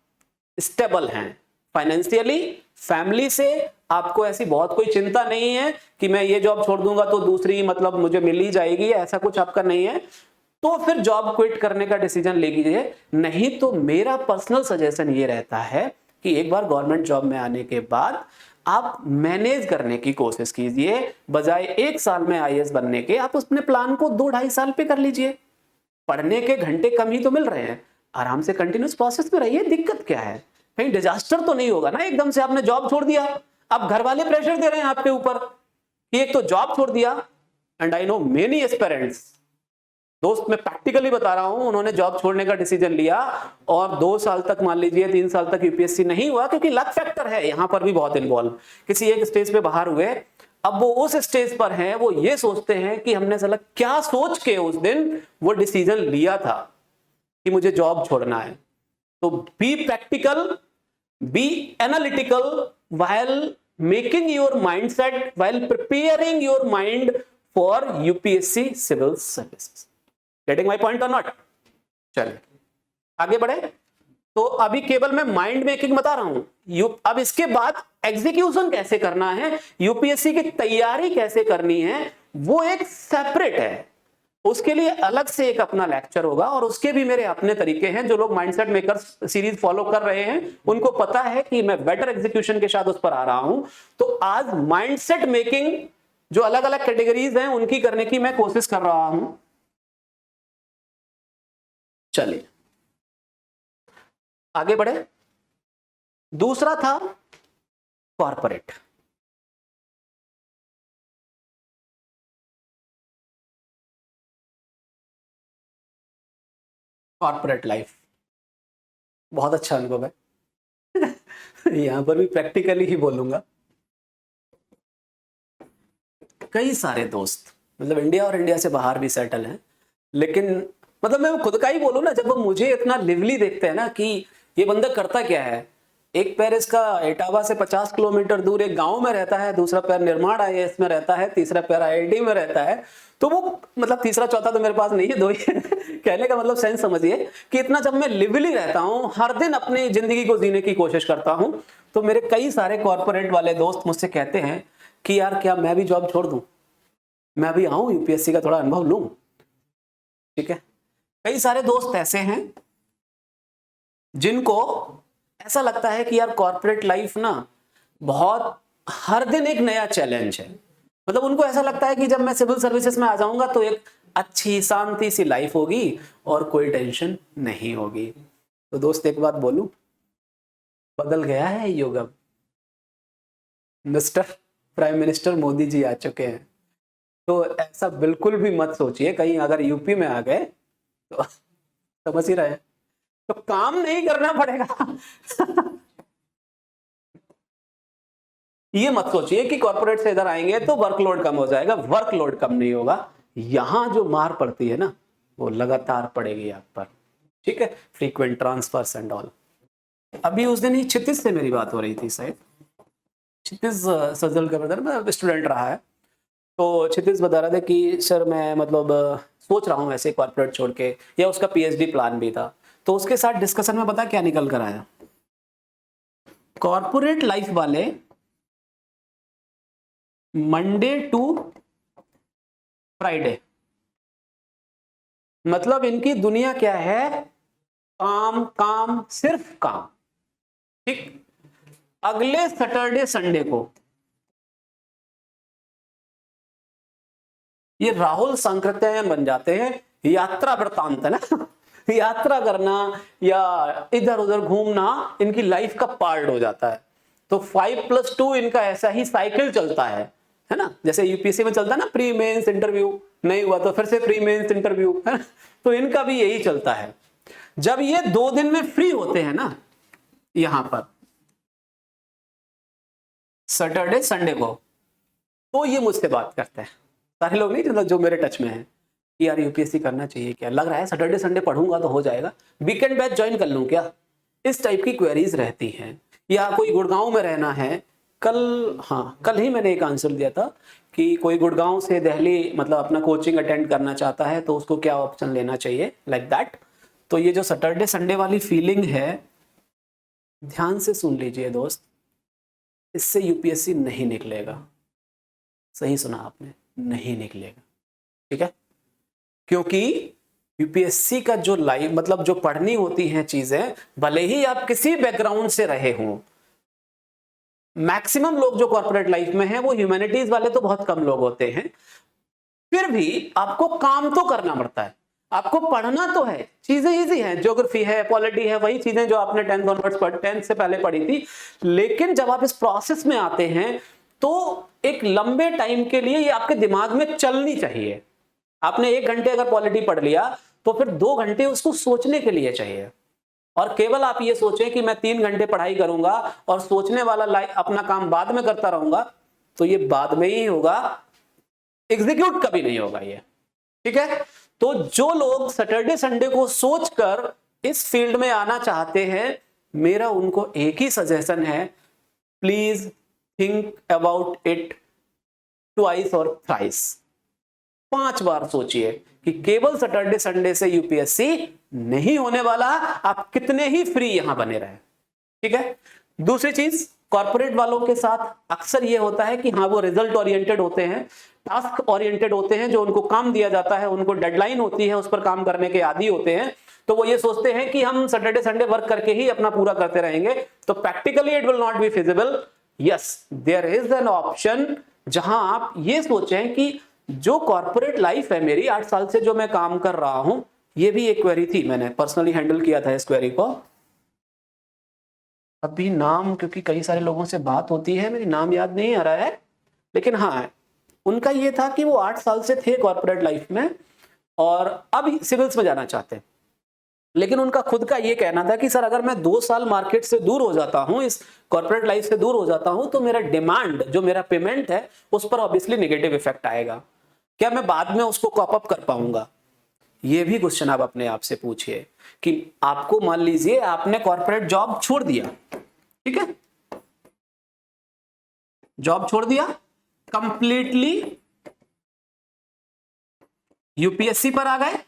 स्टेबल हैं फाइनेंशियली, फैमिली से आपको ऐसी बहुत कोई चिंता नहीं है कि मैं ये जॉब छोड़ दूंगा तो दूसरी मतलब मुझे मिल ही जाएगी, ऐसा कुछ आपका नहीं है, तो फिर जॉब क्विट करने का डिसीजन ले लीजिए। नहीं तो मेरा पर्सनल सजेशन ये रहता है कि एक बार गवर्नमेंट जॉब में आने के बाद आप मैनेज करने की कोशिश कीजिए, बजाय 1 साल में आईएएस बनने के आप अपने प्लान को 2-2.5 साल पे कर लीजिए। पढ़ने के घंटे कम ही तो मिल रहे हैं, आराम से कंटिन्यूस प्रोसेस में रहिए, दिक्कत क्या है, कहीं डिजास्टर तो नहीं होगा ना एकदम से आपने जॉब छोड़ दिया। अब घर वाले प्रेशर दे रहे हैं आपके ऊपर कि एक तो जॉब छोड़ दिया, and I know many aspirants, दोस्त मैं प्रैक्टिकली बता रहा हूं, उन्होंने जॉब छोड़ने का डिसीजन लिया और 2 साल तक, मान लीजिए 3 साल तक यूपीएससी नहीं हुआ, क्योंकि लक फैक्टर है यहां पर भी बहुत इन्वॉल्व। किसी एक स्टेज पे बाहर हुए, अब वो उस स्टेज पर हैं, वो ये सोचते हैं कि हमने साला क्या सोच के उस दिन वो डिसीजन लिया था कि मुझे जॉब छोड़ना है। तो be practical, be analytical while making your mindset, while preparing your mind for UPSC civil services. Getting my point or not? चलिए आगे बढ़े। तो अभी केवल मैं माइंड मेकिंग बता रहा हूं, अब इसके बाद एग्जीक्यूशन कैसे करना है, यूपीएससी की तैयारी कैसे करनी है, वो एक सेपरेट है, उसके लिए अलग से एक अपना लेक्चर होगा, और उसके भी मेरे अपने तरीके हैं। जो लोग माइंडसेट मेकर्स सीरीज फॉलो कर रहे हैं उनको पता है कि मैं बेटर एग्जीक्यूशन के साथ उस पर आ रहा हूं। तो आज माइंडसेट मेकिंग जो अलग अलग कैटेगरीज हैं उनकी करने की मैं कोशिश कर रहा हूं। चलिए आगे बढ़े। दूसरा था कॉर्पोरेट। कॉर्पोरेट लाइफ बहुत अच्छा अनुभव है। यहां पर भी प्रैक्टिकली ही बोलूंगा। कई सारे दोस्त मतलब इंडिया और इंडिया से बाहर भी सेटल हैं, लेकिन मतलब मैं खुद का ही बोलूं ना, जब वो मुझे इतना लिवली देखते हैं ना कि ये बंदा करता क्या है, एक पैर इसका इटावा से 50 किलोमीटर दूर एक गांव में रहता है, दूसरा पैर निर्माण आईएएस में रहता है, तीसरा पैर आईआईटी में रहता है, तो वो मतलब तीसरा चौथा तो मेरे पास नहीं है, दो ही है। कहने का मतलब सेंस समझिए कि इतना जब मैं लिवली रहता हूं, हर दिन अपनी जिंदगी को जीने की कोशिश करता हूं, तो मेरे कई सारे कॉर्पोरेट वाले दोस्त मुझसे कहते हैं कि यार क्या मैं भी जॉब छोड़ दूं, मैं भी आऊं यूपीएससी का थोड़ा अनुभव लूं। ठीक है, कई सारे दोस्त ऐसे हैं जिनको ऐसा लगता है कि यार कॉर्पोरेट लाइफ ना बहुत हर दिन एक नया चैलेंज है। मतलब उनको ऐसा लगता है कि जब मैं सिविल सर्विसेज में आ जाऊंगा तो एक अच्छी शांति सी लाइफ होगी और कोई टेंशन नहीं होगी। तो दोस्त एक बात बोलूं, बदल गया है युग अब। Mister prime minister Modi ji आ चुके हैं, तो ऐसा बिल्कुल भी मत सोचिए कहीं अगर यूपी में आ गए तो समझ ही रहे हैं, तो काम नहीं करना पड़ेगा। ये मत सोचिए कि कॉर्पोरेट से इधर आएंगे तो वर्कलोड कम हो जाएगा, वर्कलोड कम नहीं होगा। यहां जो मार पड़ती है ना वो लगातार पड़ेगी आप पर। ठीक है, फ्रीक्वेंट ट्रांसफर्स एंड ऑल। अभी उस दिन ही क्षितिज से मेरी बात हो रही थी, शायद क्षितिज सजल का ब्रदर स्टूडेंट रहा है, तो क्षितिज बता रहा था कि सर मैं मतलब सोच रहा हूँ ऐसे कॉर्पोरेट छोड़ के, या उसका पीएचडी प्लान भी था। तो उसके साथ डिस्कशन में पता क्या निकल कर आया, कॉर्पोरेट लाइफ वाले मंडे टू फ्राइडे, मतलब इनकी दुनिया क्या है, काम काम सिर्फ काम। ठीक, अगले सैटरडे संडे को ये राहुल सांकृत्यायन बन जाते हैं, यात्रा वृतांत है ना। यात्रा करना या इधर उधर घूमना इनकी लाइफ का पार्ट हो जाता है। तो 5+2 इनका ऐसा ही साइकिल चलता है ना, जैसे यूपीएससी में चलता है ना, प्री मेंस इंटरव्यू, नहीं हुआ तो फिर से प्री मेंस इंटरव्यू, है ना, तो इनका भी यही चलता है। जब ये 2 दिन में फ्री होते हैं ना, यहां पर सैटरडे संडे को, तो ये मुझसे बात करते हैं। सारे लोग नहीं, मतलब जो मेरे टच में है कि यार यूपीएससी करना चाहिए क्या, लग रहा है सैटरडे संडे पढ़ूंगा तो हो जाएगा, वीकेंड बैच ज्वाइन कर लूं क्या, इस टाइप की क्वेरीज रहती हैं। या कोई गुड़गांव में रहना है, कल ही मैंने एक आंसर दिया था कि कोई गुड़गांव से दिल्ली मतलब अपना कोचिंग अटेंड करना चाहता है तो उसको क्या ऑप्शन लेना चाहिए, लाइक दैट। तो ये जो सैटरडे संडे वाली फीलिंग है, ध्यान से सुन लीजिए दोस्त, इससे यूपीएससी नहीं निकलेगा। सही सुना आपने, नहीं निकलेगा। ठीक है, क्योंकि यूपीएससी का जो लाइफ मतलब जो पढ़नी होती हैं चीजें, भले ही आप किसी बैकग्राउंड से रहे हों, मैक्सिमम लोग जो कॉर्पोरेट लाइफ में हैं वो ह्यूमैनिटीज वाले तो बहुत कम लोग होते हैं, फिर भी आपको काम तो करना पड़ता है, आपको पढ़ना तो है, चीजें इजी हैं, ज्योग्राफी है, पॉलिटी है, वही चीजें जो आपने 10th ऑनवर्ड्स 10th से पहले पढ़ी थी। लेकिन जब आप इस प्रोसेस में आते हैं तो एक लंबे टाइम के लिए ये आपके दिमाग में चलनी चाहिए। आपने 1 घंटे अगर पॉलिटी पढ़ लिया तो फिर 2 घंटे उसको सोचने के लिए चाहिए। और केवल आप ये सोचें कि मैं 3 घंटे पढ़ाई करूंगा और सोचने वाला अपना काम बाद में करता रहूंगा, तो ये बाद में ही होगा, एग्जीक्यूट कभी नहीं होगा ये। ठीक है, तो जो लोग सैटरडे संडे को सोचकर इस फील्ड में आना चाहते हैं, मेरा उनको एक ही सजेशन है, please think about it twice और थ्राइस। 5 बार सोचिए कि केवल सैटरडे संडे से यूपीएससी नहीं होने वाला, आप कितने ही फ्री यहां बने रहे। ठीक है, दूसरी चीज, कॉर्पोरेट वालों के साथ अक्सर ये होता है कि हाँ वो रिजल्ट ओरिएंटेड होते हैं, टास्क ओरिएंटेड होते हैं, जो उनको काम दिया जाता है, उनको डेडलाइन होती है, उस पर काम करने के आदी होते हैं। तो वो ये सोचते हैं कि हम सैटरडे संडे वर्क करके ही अपना पूरा करते रहेंगे, तो practically it will not be feasible. Yes, there is an option जहां आप ये सोचें कि जो कॉर्पोरेट लाइफ है मेरी, 8 साल से जो मैं काम कर रहा हूं, ये भी एक क्वेरी थी, मैंने पर्सनली हैंडल किया था इस क्वेरी को। अभी नाम, क्योंकि कई सारे लोगों से बात होती है, मेरी नाम याद नहीं आ रहा है, लेकिन हाँ उनका ये था कि वो 8 साल से थे कॉर्पोरेट लाइफ में और अब सिविल्स में जाना चाहते हैं। लेकिन उनका खुद का ये कहना था कि सर अगर मैं 2 साल मार्केट से दूर हो जाता हूं, इस कॉर्पोरेट लाइफ से दूर हो जाता हूं, तो मेरा डिमांड, जो मेरा पेमेंट है, उस पर ऑब्वियसली नेगेटिव इफेक्ट आएगा। क्या मैं बाद में उसको कॉप अप कर पाऊंगा? ये भी क्वेश्चन आप अपने आप से पूछिए कि आपको, मान लीजिए आपने कॉर्पोरेट जॉब छोड़ दिया, ठीक है, जॉब छोड़ दिया, कंप्लीटली यूपीएससी पर आ गए,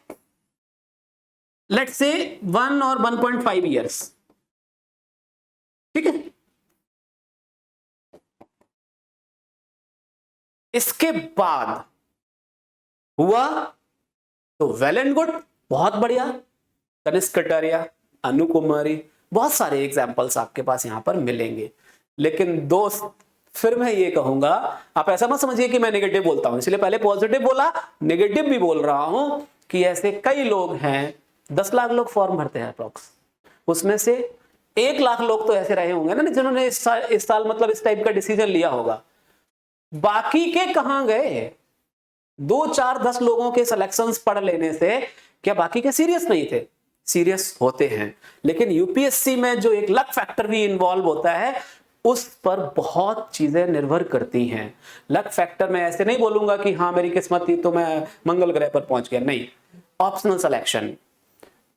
लेट्स से 1 और 1.5 ईयर्स, ठीक है। इसके बाद हुआ तो वेल एंड गुड, बहुत बढ़िया। कनिष्क कटारिया, अनु कुमारी, बहुत सारे एग्जाम्पल्स आपके पास यहां पर मिलेंगे। लेकिन दोस्त, फिर मैं ये कहूंगा, आप ऐसा मत समझिए कि मैं नेगेटिव बोलता हूं, इसलिए पहले पॉजिटिव बोला, नेगेटिव भी बोल रहा हूं कि ऐसे कई लोग हैं, 10 लाख लोग फॉर्म भरते हैं अप्रॉक्स, उसमें से 1 लाख लोग तो ऐसे रहे होंगे ना जिन्होंने इस साल मतलब इस टाइप का डिसीजन लिया होगा। बाकी के कहां गए? 2, 4, 10 लोगों के सिलेक्शंस पढ़ लेने से क्या बाकी के सीरियस नहीं थे? सीरियस होते हैं। लेकिन यूपीएससी में जो एक लक फैक्टर भी इन्वॉल्व होता है, उस पर बहुत चीजें निर्भर करती हैं। लक फैक्टर में ऐसे नहीं बोलूंगा कि हाँ मेरी किस्मत थी तो मैं मंगल ग्रह पर पहुंच गया, नहीं। ऑप्शनल सिलेक्शन,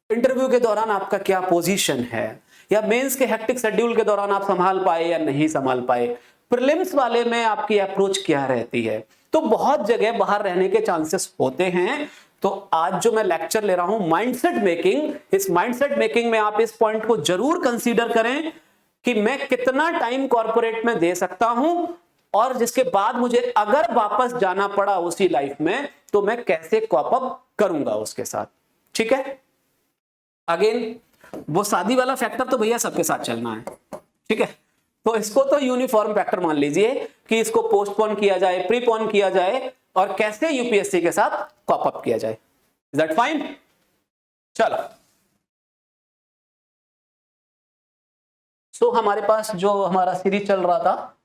इंटरव्यू के दौरान आपका क्या पोजीशन है, या मेंस के हेक्टिक शेड्यूल के दौरान आप संभाल पाए या नहीं संभाल पाए, प्रीलिम्स वाले में आपकी अप्रोच क्या रहती है, तो बहुत जगह बाहर रहने के चांसेस होते हैं। तो आज जो मैं लेक्चर ले रहा हूं माइंडसेट मेकिंग, इस माइंडसेट मेकिंग में आप इस पॉइंट को जरूर कंसीडर करें कि मैं कितना टाइम कॉर्पोरेट में दे सकता हूं, और जिसके बाद मुझे अगर वापस जाना पड़ा उसी लाइफ में तो मैं कैसे कॉप अप करूंगा उसके साथ, ठीक है। अगेन वो शादी वाला फैक्टर तो भैया सबके साथ चलना है, ठीक है, तो इसको तो यूनिफॉर्म फैक्टर मान लीजिए कि इसको पोस्टपोन किया जाए, प्रीपोन किया जाए, और कैसे यूपीएससी के साथ कॉप अप किया जाए। Is that fine? चलो, सो हमारे पास जो हमारा सीरीज चल रहा था,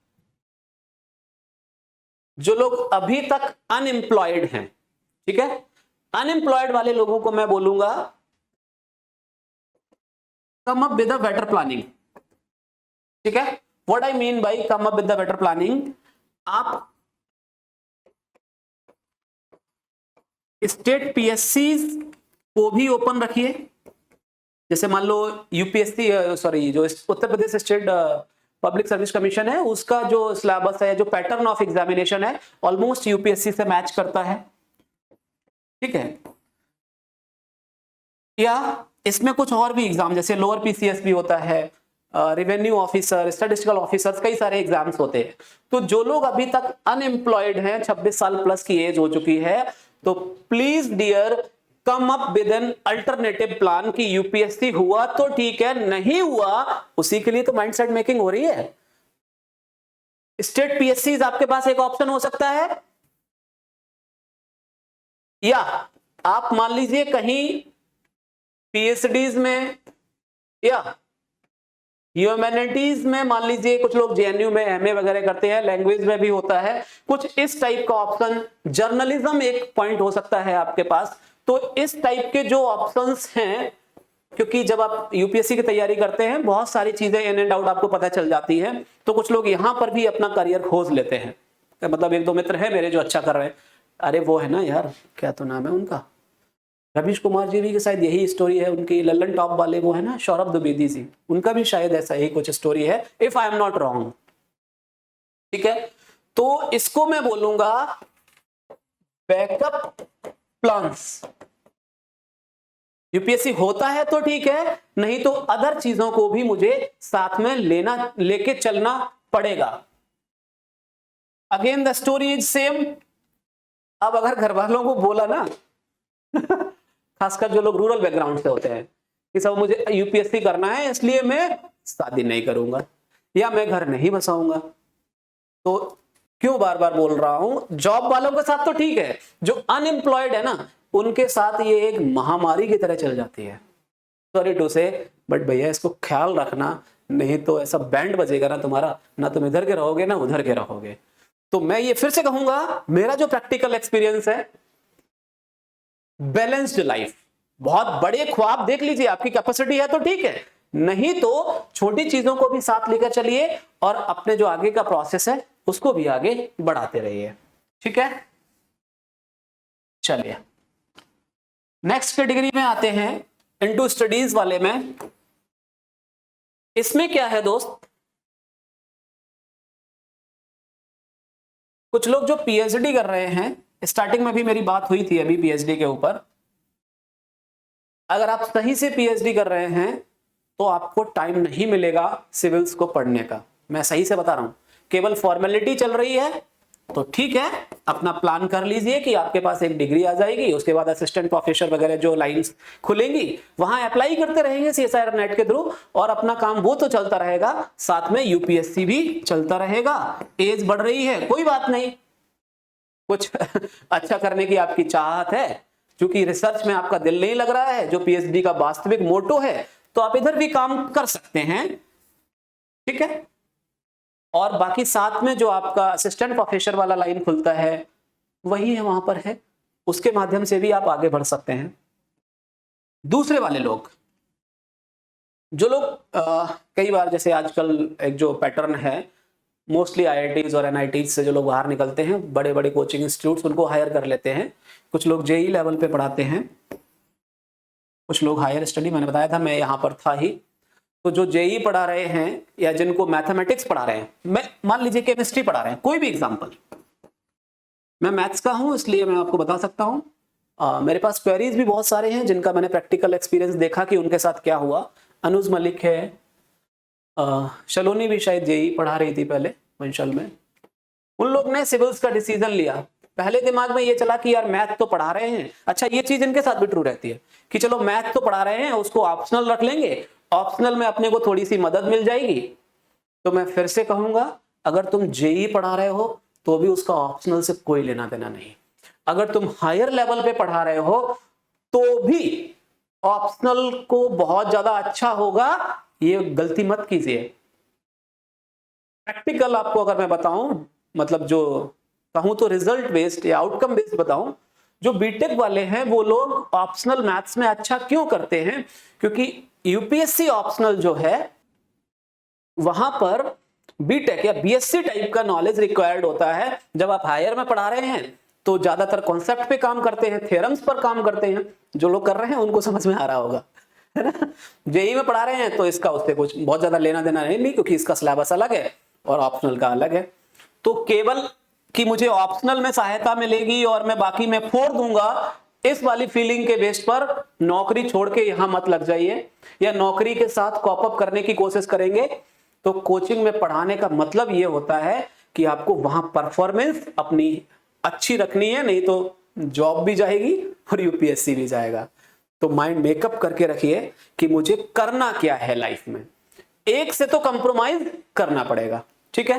जो लोग अभी तक अनएम्प्लॉयड हैं, ठीक है, अनएम्प्लॉयड वाले लोगों को मैं बोलूंगा कम up with a better planning, ठीक है। What I mean by come up with the better planning, आप स्टेट पीएससी को भी ओपन रखिए। जैसे मान लो यूपीएससी, सॉरी, जो Uttar Pradesh state public service commission है, उसका जो सिलेबस है, जो पैटर्न ऑफ एग्जामिनेशन है, ऑलमोस्ट यूपीएससी से मैच करता है, ठीक है। या इसमें कुछ और भी एग्जाम, जैसे लोअर पीसीएस भी होता है, रेवेन्यू ऑफिसर, स्टैटिस्टिकल ऑफिसर्स, कई सारे एग्जाम्स होते हैं। तो जो लोग अभी तक अनएम्प्लॉयड हैं, 26 साल प्लस की एज हो चुकी है, तो please dear come up with an alternative plan कि यूपीएससी हुआ तो ठीक है, नहीं हुआ उसी के लिए तो माइंडसेट मेकिंग हो रही है। स्टेट पीएससी आपके पास एक ऑप्शन हो सकता है, या आप मान लीजिए कहीं पीएचडीज में या ह्यूमैनिटीज में, मान लीजिए कुछ लोग जेएनयू में एमए वगैरह करते हैं, लैंग्वेज में भी होता है कुछ इस टाइप का ऑप्शन, जर्नलिज्म एक पॉइंट हो सकता है आपके पास। तो इस टाइप के जो ऑप्शंस हैं, क्योंकि जब आप यूपीएससी की तैयारी करते हैं बहुत सारी चीजें इन एंड आउट आपको पता चल जाती है, तो कुछ लोग यहां पर भी अपना करियर खोज लेते हैं। मतलब 1-2 मित्र हैं मेरे जो अच्छा कर रहे हैं, अरे वो है ना यार, क्या तो नाम है उनका, रवीश कुमार जी भी शायद यही स्टोरी है उनकी, लल्लन टॉप वाले वो है ना, सौरभ द्विवेदी जी, उनका भी शायद ऐसा ही कुछ स्टोरी है, if I am not wrong, ठीक है। तो इसको मैं बोलूंगा बैकअप प्लान्स। यूपीएससी होता है तो ठीक है, नहीं तो अदर चीजों को भी मुझे साथ में लेके चलना पड़ेगा। Again the story is same. अब अगर घर वालों को बोला ना खासकर जो लोग रूरल बैकग्राउंड से होते हैं कि सब मुझे यूपीएससी करना है इसलिए मैं शादी नहीं करूंगा या मैं घर नहीं बसाऊंगा, तो क्यों बार बार बोल रहा हूं? जॉब वालों के साथ तो ठीक है, जो अनएम्प्लॉयड है ना, उनके साथ ये एक महामारी की तरह चल जाती है। सॉरी टू से, बट भैया इसको ख्याल रखना, नहीं तो ऐसा बैंड बजेगा ना तुम्हारा, ना तुम इधर के रहोगे ना उधर के रहोगे। तो मैं ये फिर से कहूंगा, मेरा जो प्रैक्टिकल एक्सपीरियंस है, बैलेंस्ड लाइफ, बहुत बड़े ख्वाब देख लीजिए, आपकी कैपेसिटी है तो ठीक है, नहीं तो छोटी चीजों को भी साथ लेकर चलिए और अपने जो आगे का प्रोसेस है उसको भी आगे बढ़ाते रहिए। ठीक है, चलिए नेक्स्ट कैटेगरी में आते हैं, इनटू स्टडीज वाले में। इसमें क्या है दोस्त, कुछ लोग जो पीएचडी कर रहे हैं, स्टार्टिंग में भी मेरी बात हुई थी अभी पीएचडी के ऊपर, अगर आप सही से पीएचडी कर रहे हैं तो आपको टाइम नहीं मिलेगा सिविल्स को पढ़ने का। मैं सही से बता रहा हूं, केवल फॉर्मेलिटी चल रही है तो ठीक है, अपना प्लान कर लीजिए कि आपके पास एक डिग्री आ जाएगी, उसके बाद असिस्टेंट प्रोफेसर वगैरह जो लाइंस खुलेंगी वहां अप्लाई करते रहेंगे सीएसआईआर नेट के थ्रू, और अपना काम वो तो चलता रहेगा, साथ में यूपीएससी भी चलता रहेगा। एज बढ़ रही है, कोई बात नहीं, कुछ अच्छा करने की आपकी चाहत है, क्योंकि रिसर्च में आपका दिल नहीं लग रहा है, जो पीएचडी का वास्तविक मोटो है, तो आप इधर भी काम कर सकते हैं। ठीक है, और बाकी साथ में जो आपका असिस्टेंट प्रोफेसर वाला लाइन खुलता है वही है, वहां पर है, उसके माध्यम से भी आप आगे बढ़ सकते हैं। दूसरे वाले लोग, जो लोग कई बार, जैसे आजकल एक जो पैटर्न है, मोस्टली आईआईटीज और एनआईटीज से जो लोग बाहर निकलते हैं, बड़े बड़े कोचिंग इंस्टीट्यूट्स उनको हायर कर लेते हैं। कुछ लोग जेई लेवल पे पढ़ाते हैं, कुछ लोग हायर स्टडी, मैंने बताया था मैं यहाँ पर था ही, तो जो जेई पढ़ा रहे हैं या जिनको मैथमेटिक्स पढ़ा रहे हैं, मैं मान लीजिए केमिस्ट्री पढ़ा रहे हैं, कोई भी एग्जाम्पल, मैं मैथ्स का हूं इसलिए मैं आपको बता सकता हूं। मेरे पास क्वेरीज भी बहुत सारे हैं जिनका मैंने प्रैक्टिकल एक्सपीरियंस देखा कि उनके साथ क्या हुआ। अनुज मलिक है, शलोनी भी शायद जेई पढ़ा रही थी पहले वंशल में, उन लोग ने सिविल्स का डिसीजन लिया। पहले दिमाग में ये चला कि यार मैथ तो पढ़ा रहे हैं, अच्छा ये चीज इनके साथ भी ट्रू रहती है कि चलो मैथ तो पढ़ा रहे हैं, उसको ऑप्शनल रख लेंगे, ऑप्शनल में अपने को थोड़ी सी मदद मिल जाएगी। तो मैं फिर से कहूंगा, अगर तुम जेई पढ़ा रहे हो तो भी उसका ऑप्शनल से कोई लेना देना नहीं। अगर तुम हायर लेवल पे पढ़ा रहे हो तो भी ऑप्शनल को बहुत ज्यादा अच्छा होगा, ये गलती मत कीजिए। प्रैक्टिकल आपको अगर मैं बताऊं, मतलब जो कहूं तो रिजल्ट बेस्ड या आउटकम बेस्ड बताऊं, जो बीटेक वाले हैं वो लोग ऑप्शनल मैथ्स में अच्छा क्यों करते हैं, क्योंकि यूपीएससी ऑप्शनल जो है वहां पर बीटेक या बीएससी टाइप का नॉलेज रिक्वायर्ड होता है। जब आप हायर में पढ़ा रहे हैं तो ज्यादातर कॉन्सेप्ट पे काम करते हैं, थ्योरम्स पर काम करते हैं, जो लोग कर रहे हैं उनको समझ में आ रहा होगा, है ना। जेई में पढ़ा रहे हैं तो इसका उससे कुछ बहुत ज्यादा लेना देना नहीं, क्योंकि इसका सिलेबस अलग है और ऑप्शनल का अलग है। तो केवल कि मुझे ऑप्शनल में सहायता मिलेगी और मैं बाकी में फोड़ दूंगा, इस वाली फीलिंग के बेस पर नौकरी छोड़ के यहां मत लग जाइए, या नौकरी के साथ कॉप अप करने की कोशिश करेंगे तो कोचिंग में पढ़ाने का मतलब यह होता है कि आपको वहां परफॉर्मेंस अपनी अच्छी रखनी है, नहीं तो जॉब भी जाएगी और यूपीएससी भी जाएगा। तो माइंड मेकअप करके रखिए कि मुझे करना क्या है लाइफ में, एक से तो कंप्रोमाइज करना पड़ेगा। ठीक है,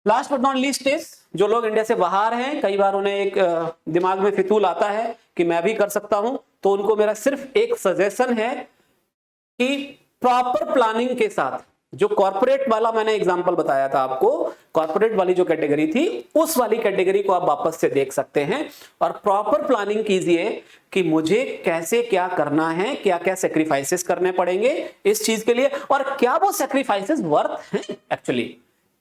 last but not least is, जो लोग इंडिया से बाहर हैं, कई बार उन्हें एक दिमाग में फितूल आता है कि मैं भी कर सकता हूं, तो उनको मेरा सिर्फ एक सजेशन है कि प्रॉपर प्लानिंग के साथ, जो कॉर्पोरेट वाला मैंने एग्जांपल बताया था आपको, कॉर्पोरेट वाली जो कैटेगरी थी, उस वाली कैटेगरी को आप वापस से देख सकते हैं और प्रॉपर प्लानिंग कीजिए कि मुझे कैसे क्या करना है, क्या क्या सेक्रीफाइसेस करने पड़ेंगे इस चीज के लिए, और क्या वो सेक्रीफाइसेस वर्थ हैं एक्चुअली,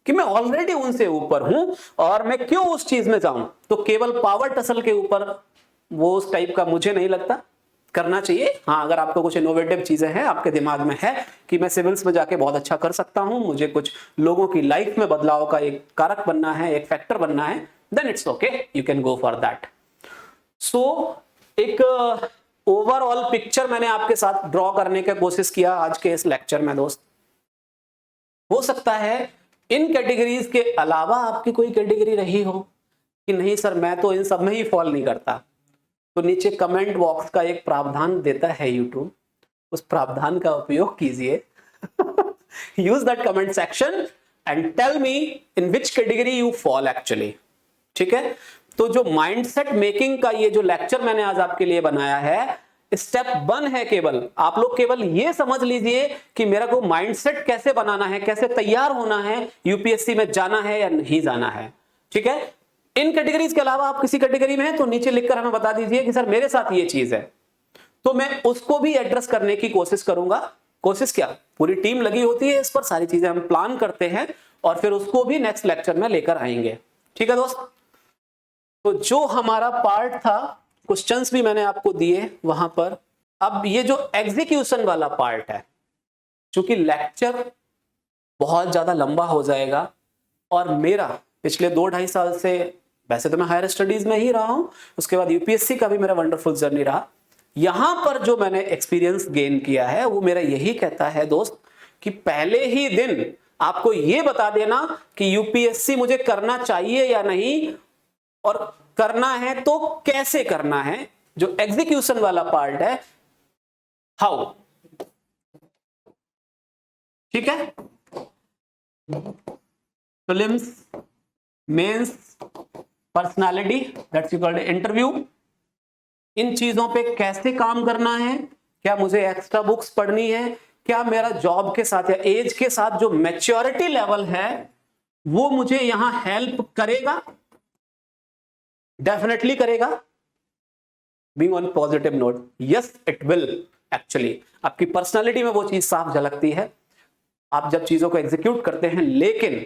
कि मैं ऑलरेडी उनसे ऊपर हूं और मैं क्यों उस चीज में जाऊं। तो केवल पावर टसल के ऊपर वो उस टाइप का मुझे नहीं लगता करना चाहिए। हाँ, अगर आपको कुछ इनोवेटिव चीजें हैं आपके दिमाग में है कि मैं सिविल्स में जाके बहुत अच्छा कर सकता हूं, मुझे कुछ लोगों की लाइफ में बदलाव का एक कारक बनना है, एक फैक्टर बनना है, then it's okay, you can go for that. So एक ओवरऑल पिक्चर मैंने आपके साथ ड्रॉ करने की कोशिश किया आज के इस लेक्चर में दोस्त। हो सकता है इन कैटेगरीज के अलावा आपकी कोई कैटेगरी रही हो कि नहीं सर मैं तो इन सब में ही फॉल नहीं करता, तो नीचे कमेंट बॉक्स का एक प्रावधान देता है यूट्यूब, उस प्रावधान का उपयोग कीजिए use that comment section and tell me in which category you fall actually. ठीक है, तो जो माइंडसेट मेकिंग का ये जो लेक्चर मैंने आज आपके लिए बनाया है, स्टेप 1 है केवल। आप लोग केवल ये समझ लीजिए कि मेरा को माइंडसेट कैसे बनाना है, कैसे तैयार होना है, यूपीएससी में जाना है या नहीं जाना है। ठीक है, इन कैटेगरीज के अलावा आप किसी कैटेगरी में हैं तो नीचे लिखकर हमें बता दीजिए कि सर मेरे साथ ये चीज है, तो मैं उसको भी एड्रेस करने की कोशिश करूंगा। कोशिश क्या, पूरी टीम लगी होती है इस पर, सारी चीजें हम प्लान करते हैं और फिर उसको भी नेक्स्ट लेक्चर में लेकर आएंगे। ठीक है दोस्त, तो जो हमारा पार्ट था, क्वेश्चंस भी मैंने आपको दिए वहां पर। अब ये जो एग्जीक्यूशन वाला पार्ट है, चूंकि लेक्चर बहुत ज्यादा लंबा हो जाएगा और मेरा पिछले 2-2.5 साल से, वैसे तो मैं हायर स्टडीज में ही रहा हूं, उसके बाद यूपीएससी का भी मेरा वंडरफुल जर्नी रहा। यहां पर जो मैंने एक्सपीरियंस गेन किया है वो मेरा यही कहता है दोस्त कि पहले ही दिन आपको ये बता देना कि यूपीएससी मुझे करना चाहिए या नहीं, और करना है तो कैसे करना है। जो एग्जीक्यूशन वाला पार्ट है, हाउ, ठीक है, prelims, mains, personality, that's called interview, इन चीजों पे कैसे काम करना है, क्या मुझे एक्स्ट्रा बुक्स पढ़नी है, क्या मेरा जॉब के साथ या एज के साथ जो मैच्योरिटी लेवल है वो मुझे यहां हेल्प करेगा, डेफिनेटली करेगा। Being on positive note, yes it will. Actually आपकी पर्सनालिटी में वो चीज साफ झलकती है आप जब चीजों को एग्जीक्यूट करते हैं। लेकिन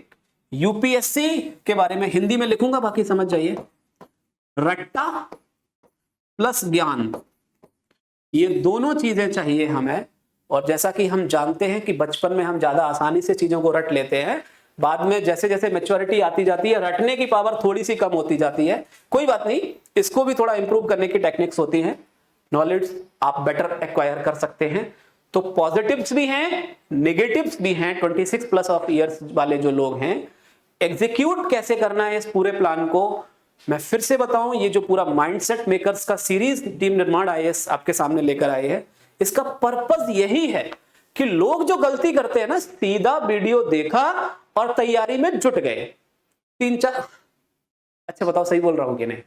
यूपीएससी के बारे में हिंदी में लिखूंगा, बाकी समझ जाइए। रट्टा प्लस ज्ञान, ये दोनों चीजें चाहिए हमें। और जैसा कि हम जानते हैं कि बचपन में हम ज्यादा आसानी से चीजों को रट लेते हैं, बाद में जैसे जैसे मैच्योरिटी आती जाती है रटने की पावर थोड़ी सी कम होती जाती है। कोई बात नहीं, इसको भी थोड़ा इंप्रूव करने की टेक्निक्स होती हैं, नॉलेज आप बेटर एक्वायर कर सकते हैं। तो पॉजिटिव्स भी हैं, नेगेटिव्स भी हैं। 26+ ऑफ ईयर्स वाले जो लोग हैं, एग्जीक्यूट कैसे करना है इस पूरे प्लान को मैं फिर से बताऊं। ये जो पूरा माइंडसेट मेकर्स का सीरीज टीम निर्माण आईएएस आपके सामने लेकर आए हैं, इसका पर्पस यही है कि लोग जो गलती करते हैं ना, सीधा वीडियो देखा और तैयारी में जुट गए 3-4, अच्छा बताओ सही बोल रहा हूं कि नहीं?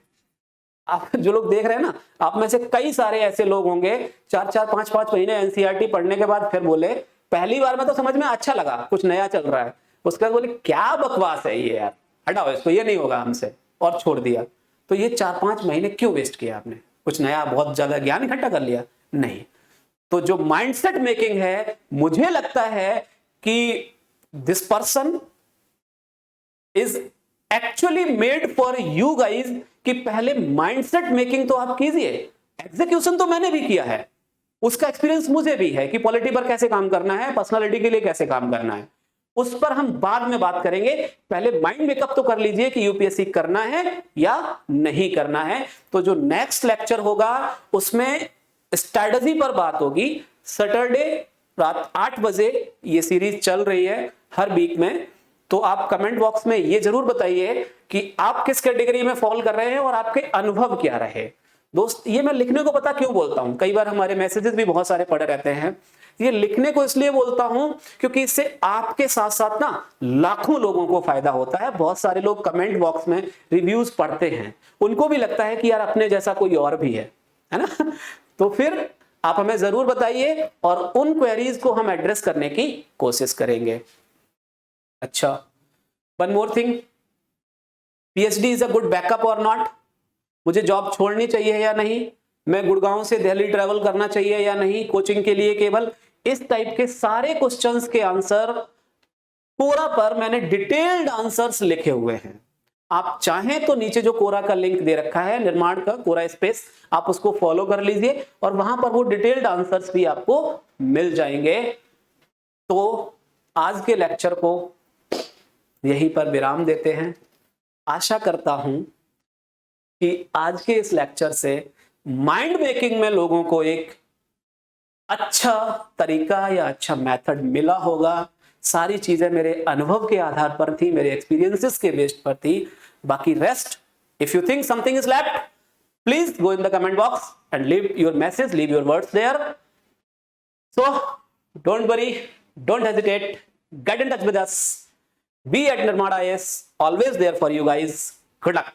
आप जो लोग देख रहे हैं ना, आप में से कई सारे ऐसे लोग होंगे 4-4, 5-5 महीने एनसीईआरटी पढ़ने के बाद फिर बोले पहली बार में तो समझ में अच्छा लगा, कुछ नया चल रहा है, उसके बाद बोले क्या बकवास है ये यार, हटाओ इसको, ये नहीं होगा हमसे, और छोड़ दिया। तो ये 4-5 महीने क्यों वेस्ट किया आपने? कुछ नया बहुत ज्यादा ज्ञान इकट्ठा कर लिया? नहीं। तो जो माइंडसेट मेकिंग है, मुझे लगता है कि this person is actually made for you guys, कि पहले माइंडसेट मेकिंग तो आप कीजिए। एग्जीक्यूशन तो मैंने भी किया है, उसका एक्सपीरियंस मुझे भी है कि पॉलिटी पर कैसे काम करना है, पर्सनालिटी के लिए कैसे काम करना है, उस पर हम बाद में बात करेंगे। पहले माइंड मेकअप तो कर लीजिए कि यूपीएससी करना है या नहीं करना है। तो जो नेक्स्ट लेक्चर होगा उसमें स्ट्रैटेजी पर बात होगी। सैटरडे रात 8 बजे ये सीरीज चल रही है हर वीक में। तो आप कमेंट बॉक्स में ये जरूर बताइए कि आप किस कैटेगरी में फॉल कर रहे हैं और आपके अनुभव क्या रहे। दोस्त, ये मैं लिखने को पता क्यों बोलता हूं, कई बार हमारे मैसेजेस भी बहुत सारे पड़े रहते हैं। ये लिखने को इसलिए बोलता हूं क्योंकि इससे आपके साथ साथ ना लाखों लोगों को फायदा होता है। बहुत सारे लोग कमेंट बॉक्स में रिव्यूज पढ़ते हैं, उनको भी लगता है कि यार अपने जैसा कोई और भी है ना। तो फिर आप हमें जरूर बताइए और उन क्वेरीज को हम एड्रेस करने की कोशिश करेंगे। अच्छा, one more thing, PhD is a good backup और नॉट? मुझे जॉब छोड़नी चाहिए या नहीं? मैं गुड़गांव से दिल्ली ट्रैवल करना चाहिए या नहीं कोचिंग के लिए? केवल इस टाइप के सारे क्वेश्चंस के आंसर कोरा पर मैंने डिटेल्ड आंसर्स लिखे हुए हैं। आप चाहें तो नीचे जो कोरा का लिंक दे रखा है, निर्माण का कोरा स्पेस, आप उसको फॉलो कर लीजिए और वहां पर वो डिटेल्ड आंसर्स भी आपको मिल जाएंगे। तो आज के लेक्चर को यहीं पर विराम देते हैं। आशा करता हूं कि आज के इस लेक्चर से माइंड मेकिंग में लोगों को एक अच्छा तरीका या अच्छा मेथड मिला होगा। सारी चीजें मेरे अनुभव के आधार पर थी, मेरे एक्सपीरियंसेस के बेस्ड पर थी। बाकी rest, if you think something is left, please go in the comment box and leave your message, leave your words there. So don't worry, don't hesitate, get in touch with us, be at Nirman IAS, always there for you guys. Good luck.